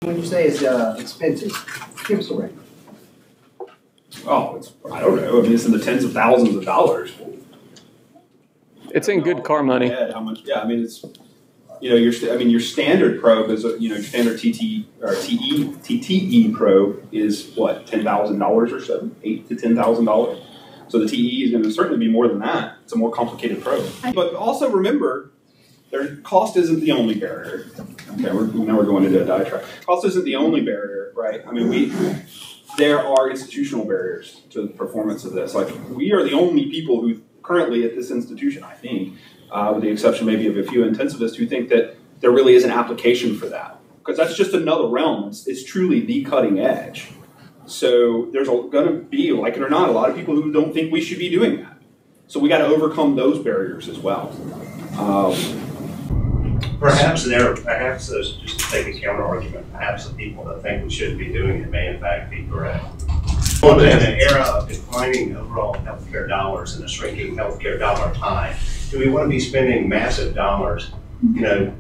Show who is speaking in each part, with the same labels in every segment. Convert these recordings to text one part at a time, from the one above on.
Speaker 1: When you say it's expensive, give us a range.
Speaker 2: Oh, I don't know. I mean, it's in the tens of thousands of dollars.
Speaker 3: It's in good car money.
Speaker 2: How much? Yeah, I mean, it's your standard probe is your standard TTE probe is what, $10,000 or so, $8,000 to $10,000. So the TE is going to certainly be more than that. It's a more complicated probe. But also remember, cost isn't the only barrier. Okay, now we're going into a diatribe. Cost isn't the only barrier, right? I mean, there are institutional barriers to the performance of this. Like, we are the only people who currently at this institution, I think, with the exception maybe of a few intensivists, who think that there really is an application for that. Because that's just another realm. It's truly the cutting edge. So there's going to be, like it or not, a lot of people who don't think we should be doing that. So we got to overcome those barriers as well.
Speaker 4: Perhaps those, just to take a counter argument, perhaps the people that think we shouldn't be doing it may in fact be correct. But in an era of declining overall healthcare dollars and a shrinking healthcare dollar pie, do we want to be spending massive dollars,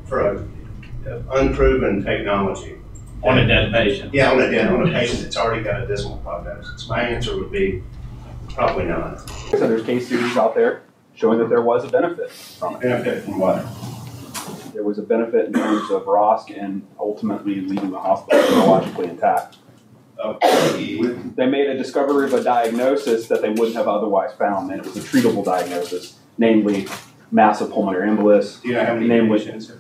Speaker 4: for an unproven technology?
Speaker 5: On a dead patient?
Speaker 4: Yeah, on a patient that's already got a dismal prognosis. My answer would be probably not.
Speaker 2: So there's case series out there showing that there was a benefit from it.
Speaker 4: Benefit from what?
Speaker 2: There was a benefit in terms of ROSC and ultimately leaving the hospital neurologically intact. They made a discovery of a diagnosis that they wouldn't have otherwise found, and it was a treatable diagnosis, namely massive pulmonary embolus.
Speaker 4: Do you know how many patients?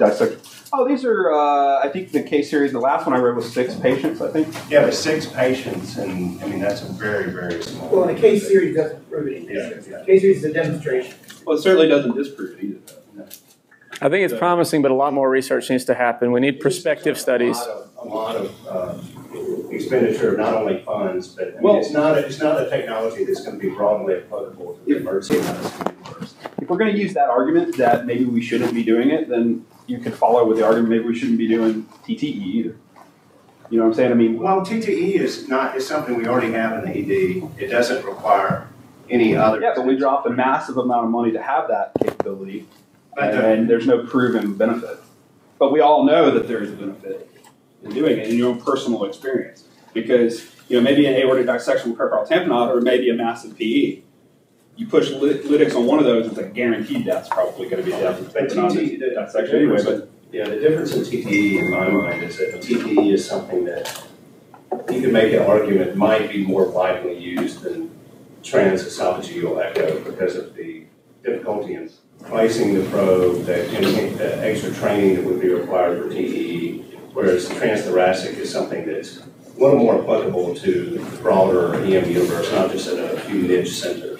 Speaker 2: Oh, these are, I think the case series, the last one I read was 6 patients, I think.
Speaker 4: Yeah, but 6 patients, and I mean, that's a very, very small.
Speaker 1: Well, the case series doesn't prove it either.
Speaker 4: Yeah.
Speaker 1: Case series is a demonstration.
Speaker 2: Well, it certainly doesn't disprove it either, though.
Speaker 3: I think it's promising, but a lot more research needs to happen. We need prospective studies.
Speaker 4: A lot of expenditure of not only funds, but I mean, it's not a technology that's going to be broadly applicable to the emergency medicine.
Speaker 2: If we're going to use that argument that maybe we shouldn't be doing it, then you could follow with the argument maybe we shouldn't be doing TTE either. You know what I'm saying? I mean,
Speaker 4: well, TTE is something we already have in the ED. It doesn't require any other.
Speaker 2: Yeah, but we dropped a massive amount of money to have that capability, and there's no proven benefit. But we all know that there is a benefit in doing it in your own personal experience, because maybe an aortic dissection with peripheral tamponade or maybe a massive PE. You push lytics on one of those, it's a guaranteed death's probably going to be death.
Speaker 4: But TTE,
Speaker 2: dissection anyway. But
Speaker 4: the difference in TTE in my mind is that TTE is something that you can make an argument might be more widely used than transesophageal echo because of the difficulty in placing the probe, the extra training that would be required for TTE, whereas transthoracic is something that's a little more applicable to the broader EM universe, not just at a few niche centers.